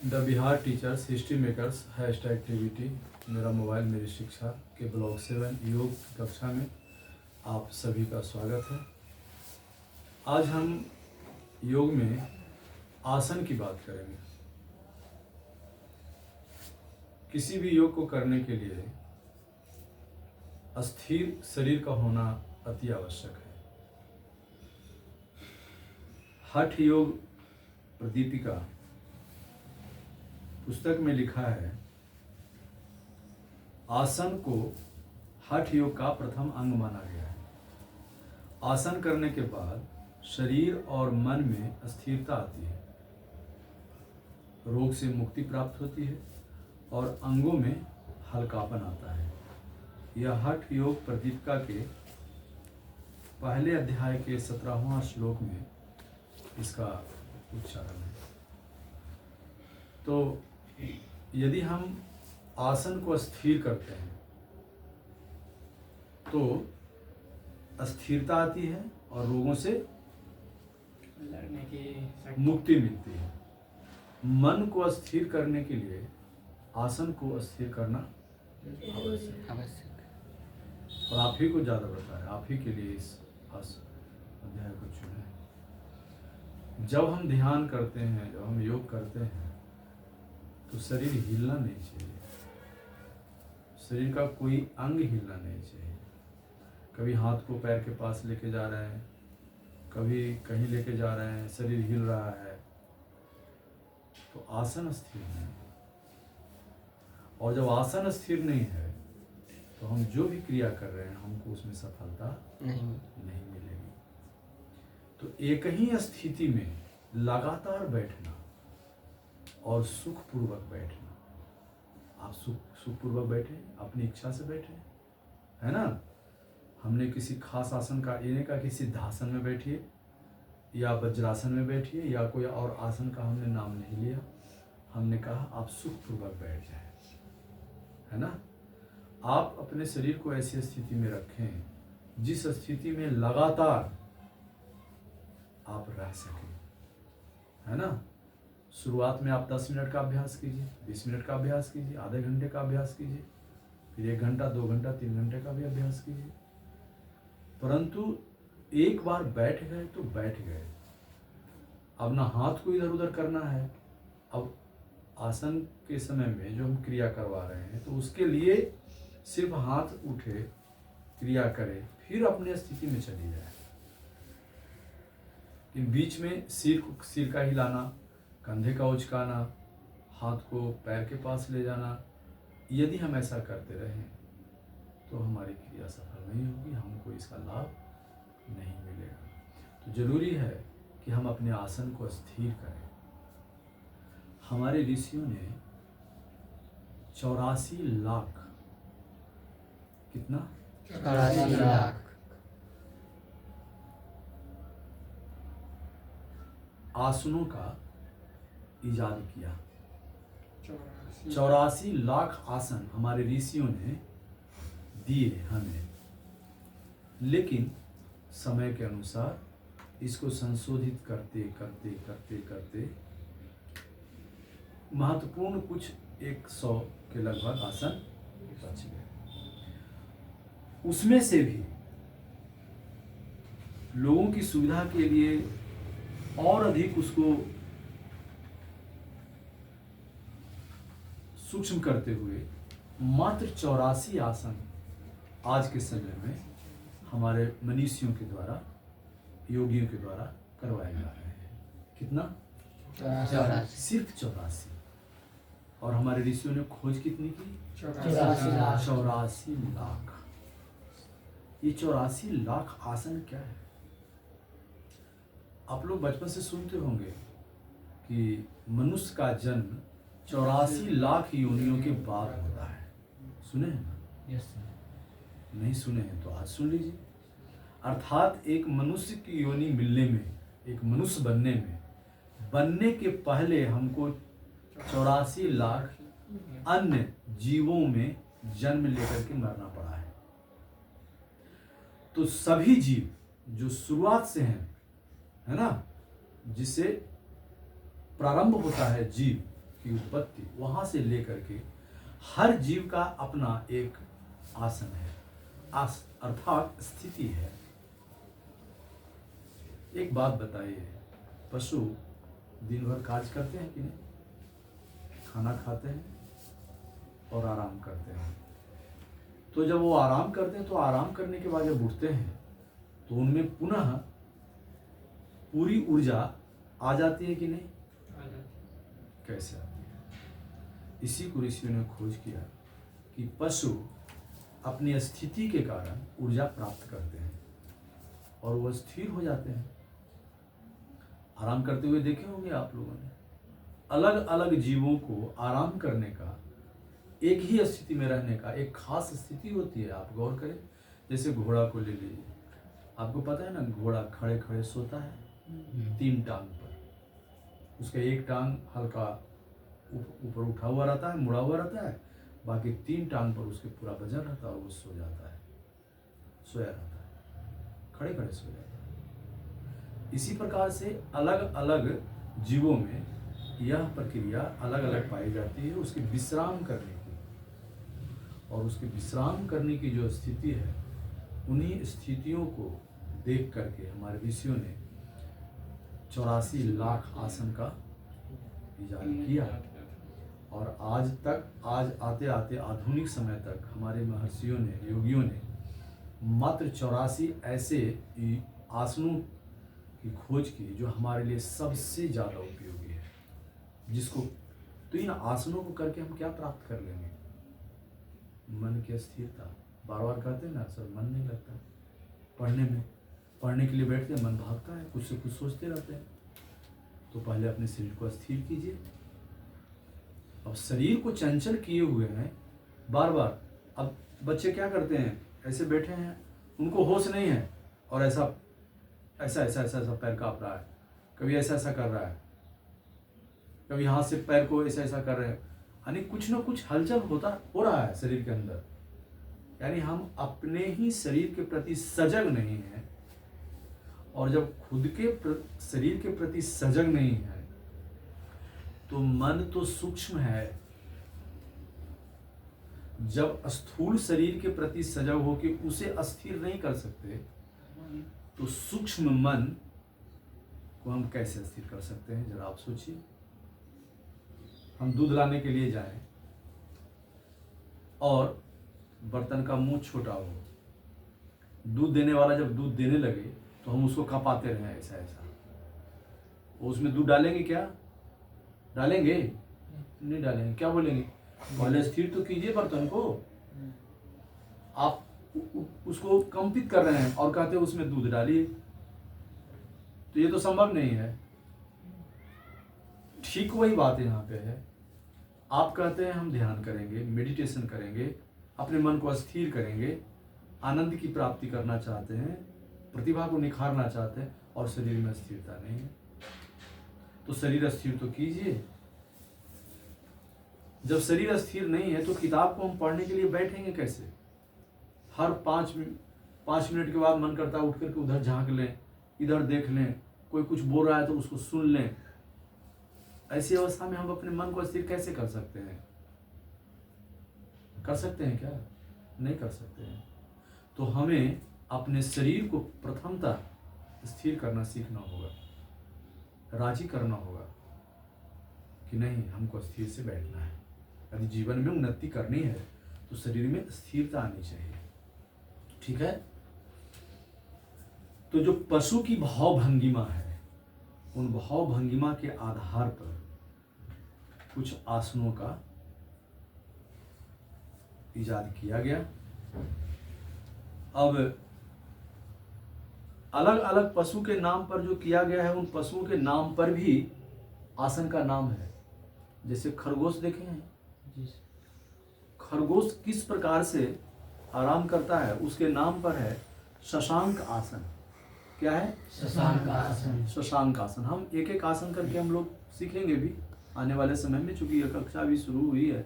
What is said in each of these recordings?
The Bihar teachers history makers #activity मेरा mobile मेरी शिक्षा के ब्लॉग 7 योग की कक्षा में आप सभी का स्वागत है। आज हम योग में आसन की बात करेंगे। किसी भी योग को करने के लिए अस्थिर शरीर का होना अति आवश्यक है। हठ योग प्रदीपिका पुस्तक में लिखा है, आसन को हठ योग का प्रथम अंग माना गया है। आसन करने के बाद शरीर और मन में स्थिरता आती है, रोग से मुक्ति प्राप्त होती है और अंगों में हल्कापन आता है। यह हठ योग प्रदीपिका के पहले अध्याय के 17वां श्लोक में इसका उच्चारण है। तो यदि हम आसन को स्थिर करते हैं तो स्थिरता आती है और रोगों से लड़ने की मुक्ति मिलती है। मन को स्थिर करने के लिए आसन को स्थिर करना आवश्यक और आप ही को ज़्यादा पता है, आप ही के लिए इस अध्याय को चुने। जब हम ध्यान करते हैं, जब हम योग करते हैं तो शरीर हिलना नहीं चाहिए, शरीर का कोई अंग हिलना नहीं चाहिए। कभी हाथ को पैर के पास लेके जा रहे हैं, कभी कहीं लेके जा रहे हैं, शरीर हिल रहा है, तो आसन स्थिर नहीं है। और जब आसन स्थिर नहीं है तो हम जो भी क्रिया कर रहे हैं हमको उसमें सफलता नहीं मिलेगी। तो एक ही स्थिति में लगातार बैठना और सुखपूर्वक बैठना। आप सुखपूर्वक बैठे, अपनी इच्छा से बैठे, है ना। हमने किसी खास आसन का ये नहीं कहा कि सिद्धासन में बैठिए या वज्रासन में बैठिए या कोई और आसन का हमने नाम नहीं लिया। हमने कहा आप सुखपूर्वक बैठ जाए, है ना। आप अपने शरीर को ऐसी स्थिति में रखें जिस स्थिति में लगातार आप रह सकें, है ना। शुरुआत में आप 10 मिनट का अभ्यास कीजिए, 20 मिनट का अभ्यास कीजिए, आधे घंटे का अभ्यास कीजिए, फिर 1 घंटा, 2 घंटा, 3 घंटे का भी अभ्यास कीजिए। परंतु एक बार बैठ गए तो बैठ गए। अब ना हाथ को इधर उधर करना है। अब आसन के समय में जो हम क्रिया करवा रहे हैं तो उसके लिए सिर्फ हाथ उठे, क्रिया करे, फिर अपने स्थिति में चली जाए। इन बीच में सिर का हिलाना, कंधे का उचकाना, हाथ को पैर के पास ले जाना, यदि हम ऐसा करते रहें तो हमारी क्रिया सफल नहीं होगी, हमको इसका लाभ नहीं मिलेगा। तो जरूरी है कि हम अपने आसन को स्थिर करें। हमारे ऋषियों ने 84 लाख, कितना 84 लाख आसनों का इजाद किया। 84 लाख आसन हमारे ऋषियों ने दिए हमें, लेकिन समय के अनुसार इसको संशोधित करते करते करते करते महत्वपूर्ण कुछ 100 के लगभग आसन बच गए। उसमें से भी लोगों की सुविधा के लिए और अधिक उसको सूक्ष्म करते हुए मात्र 84 आसन आज के समय में हमारे मनीषियों के द्वारा, योगियों के द्वारा करवाए जा रहे हैं। कितना? 84 सिर्फ 84। और हमारे ऋषियों ने खोज कितनी की? 84 लाख। ये 84 लाख आसन क्या है? आप लोग बचपन से सुनते होंगे कि मनुष्य का जन्म 84 लाख योनियों के बाद होता है। सुने हैं ना? नहीं सुने हैं तो आज सुन लीजिए। अर्थात एक मनुष्य की योनि मिलने में, एक मनुष्य बनने के पहले हमको 84 लाख अन्य जीवों में जन्म लेकर के मरना पड़ा है। तो सभी जीव जो शुरुआत से हैं, है ना, जिससे प्रारंभ होता है जीव, की उत्पत्ति, वहाँ से लेकर के हर जीव का अपना एक आसन है, अर्थात स्थिति है। एक बात बताइए, पशु दिन भर काज करते हैं कि नहीं? खाना खाते हैं और आराम करते हैं। तो जब वो आराम करते हैं तो आराम करने के बाद जब उठते हैं तो उनमें पुनः पूरी ऊर्जा आ जाती है कि नहीं? कैसे आती है? इसी को ऋषियों ने खोज किया कि पशु अपनी स्थिति के कारण ऊर्जा प्राप्त करते हैं और वो स्थिर हो जाते हैं। आराम करते हुए देखे होंगे आप लोगों ने, अलग अलग जीवों को आराम करने का, एक ही स्थिति में रहने का एक खास स्थिति होती है। आप गौर करें, जैसे घोड़ा को ले लीजिए, आपको पता है ना, घोड़ा खड़े खड़े सोता है 3 टांग पर, उसका एक टांग हल्का ऊपर उठा हुआ रहता है, मुड़ा हुआ रहता है, बाकी 3 टांग पर उसके पूरा वजन रहता है और वो सो जाता है, सोया रहता है, खड़े खड़े सो जाता है। इसी प्रकार से अलग अलग जीवों में यह प्रक्रिया अलग अलग पाई जाती है, उसके विश्राम करने की। और उसके विश्राम करने की जो स्थिति है, उन्हीं स्थितियों को देख करके हमारे ऋषियों ने 84 लाख आसन का इजाद किया। और आज तक, आज आते आते आधुनिक समय तक हमारे महर्षियों ने, योगियों ने मात्र 84 ऐसे आसनों की खोज की जो हमारे लिए सबसे ज़्यादा उपयोगी है। जिसको, तो इन आसनों को करके हम क्या प्राप्त कर लेंगे? मन की स्थिरता। बार बार कहते हैं ना सर, मन नहीं लगता पढ़ने में, पढ़ने के लिए बैठते हैं मन भागता है, कुछ से कुछ सोचते रहते हैं। तो पहले अपने शरीर को स्थिर कीजिए। अब शरीर को चंचल किए हुए हैं बार बार। अब बच्चे क्या करते हैं, ऐसे बैठे हैं, उनको होश नहीं है और ऐसा ऐसा ऐसा ऐसा ऐसा पैर काँप रहा है, कभी ऐसा ऐसा कर रहा है, कभी हाथ से पैर को ऐसा ऐसा कर रहे हैं, यानी कुछ ना कुछ हलचल हो रहा है शरीर के अंदर। यानी हम अपने ही शरीर के प्रति सजग नहीं हैं। और जब खुद के शरीर के प्रति सजग नहीं है तो मन तो सूक्ष्म है। जब स्थूल शरीर के प्रति सजग होकर उसे अस्थिर नहीं कर सकते तो सूक्ष्म मन को हम कैसे स्थिर कर सकते हैं? जरा आप सोचिए। हम दूध लाने के लिए जाएं और बर्तन का मुंह छोटा हो, दूध देने वाला जब दूध देने लगे तो हम उसको कपाते रहें ऐसा ऐसा, वो उसमें दूध डालेंगे क्या? डालेंगे? नहीं डालेंगे। क्या बोलेंगे? पहले स्थिर तो कीजिए बर्तन को। आप उसको कंपित कर रहे हैं और कहते हैं उसमें दूध डालिए, तो ये तो संभव नहीं है। ठीक वही बात यहाँ पे है। आप कहते हैं हम ध्यान करेंगे, मेडिटेशन करेंगे, अपने मन को अस्थिर करेंगे, आनंद की प्राप्ति करना चाहते हैं, प्रतिभा को निखारना चाहते हैं, और शरीर में स्थिरता नहीं है। तो शरीर स्थिर तो कीजिए। जब शरीर स्थिर नहीं है तो किताब को हम पढ़ने के लिए बैठेंगे कैसे? हर 5 मिनट के बाद मन करता है उठ करके उधर झांक लें, इधर देख लें, कोई कुछ बोल रहा है तो उसको सुन लें। ऐसी अवस्था में हम अपने मन को स्थिर कैसे कर सकते हैं? कर सकते हैं क्या? नहीं कर सकते हैं। तो हमें अपने शरीर को प्रथमतः स्थिर करना सीखना होगा, राजी करना होगा कि नहीं, हमको स्थिर से बैठना है। यदि जीवन में उन्नति करनी है तो शरीर में स्थिरता आनी चाहिए। ठीक है? तो जो पशु की भाव भंगिमा है, उन भाव भंगिमा के आधार पर कुछ आसनों का इजाद किया गया। अब अलग अलग पशु के नाम पर जो किया गया है, उन पशुओं के नाम पर भी आसन का नाम है। जैसे खरगोश देखे हैं, खरगोश किस प्रकार से आराम करता है, उसके नाम पर है शशांक आसन। क्या है? शशांक आसन। शशांक आसन। हम एक एक आसन करके हम लोग सीखेंगे भी आने वाले समय में, चूंकि यह कक्षा भी शुरू हुई है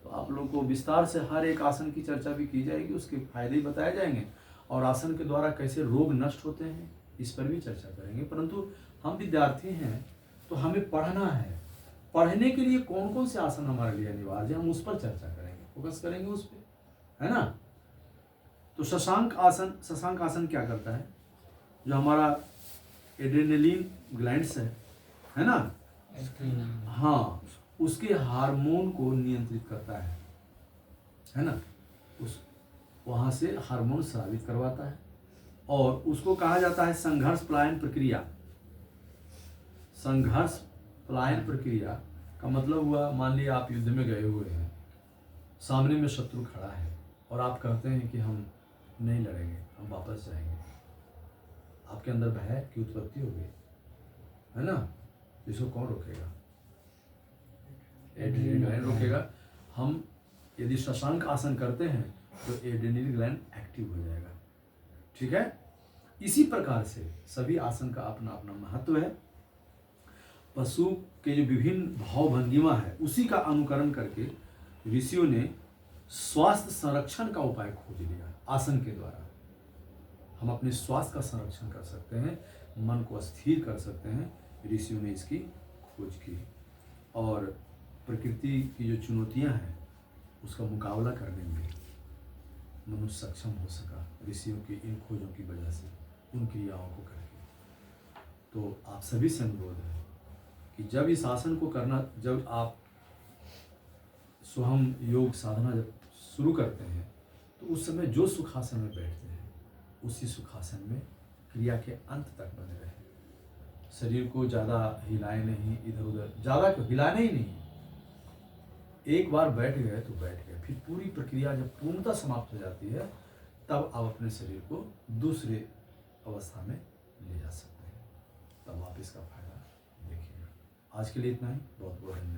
तो आप लोग को विस्तार से हर एक आसन की चर्चा भी की जाएगी, उसके फायदे बताए जाएंगे और आसन के द्वारा कैसे रोग नष्ट होते हैं इस पर भी चर्चा करेंगे। परंतु हम विद्यार्थी हैं तो हमें पढ़ना है, पढ़ने के लिए कौन कौन से आसन हमारे लिए अनिवार्य है, हम उस पर चर्चा करेंगे, फोकस करेंगे उस पर, है ना। तो शशांक आसन क्या करता है, जो हमारा एड्रेनलिन ग्लैंड्स है ना, हाँ, उसके हार्मोन को नियंत्रित करता है ना, उस वहाँ से हार्मोन स्रावित करवाता है, और उसको कहा जाता है संघर्ष पलायन प्रक्रिया। संघर्ष पलायन प्रक्रिया का मतलब हुआ, मान लिया आप युद्ध में गए हुए हैं, सामने में शत्रु खड़ा है, और आप कहते हैं कि हम नहीं लड़ेंगे, हम वापस जाएंगे। आपके अंदर भय की उत्पत्ति हो गई, है ना, इसको कौन रोकेगा? एड्रेनलिन ग्लैंड रोकेगा। हम यदि शशांक आसन करते हैं तो एड्रेनलिन ग्लैंड एक्टिव हो जाएगा, ठीक है। इसी प्रकार से सभी आसन का अपना अपना महत्व है। पशु के जो विभिन्न भाव भंगिमा है, उसी का अनुकरण करके ऋषियों ने स्वास्थ्य संरक्षण का उपाय खोज लिया। आसन के द्वारा हम अपने स्वास्थ्य का संरक्षण कर सकते हैं, मन को स्थिर कर सकते हैं। ऋषियों ने इसकी खोज की, और प्रकृति की जो चुनौतियां हैं उसका मुकाबला करने में मनुष्य सक्षम हो सका, ऋषियों की इन खोजों की वजह से, उन क्रियाओं को करके। तो आप सभी से अनुरोध है कि जब इस आसन को करना, जब आप स्वयं योग साधना जब शुरू करते हैं, तो उस समय जो सुखासन में बैठते हैं, उसी सुखासन में क्रिया के अंत तक बने रहें। शरीर को ज़्यादा हिलाए नहीं, इधर उधर ज़्यादा क्यों, हिलाने ही नहीं। एक बार बैठ गए तो बैठ गए, फिर पूरी प्रक्रिया जब पूर्णतः समाप्त हो जाती है, तब आप अपने शरीर को दूसरे अवस्था में ले जा सकते हैं, तब आप इसका फायदा देखिएगा। आज के लिए इतना ही, बहुत बहुत धन्यवाद।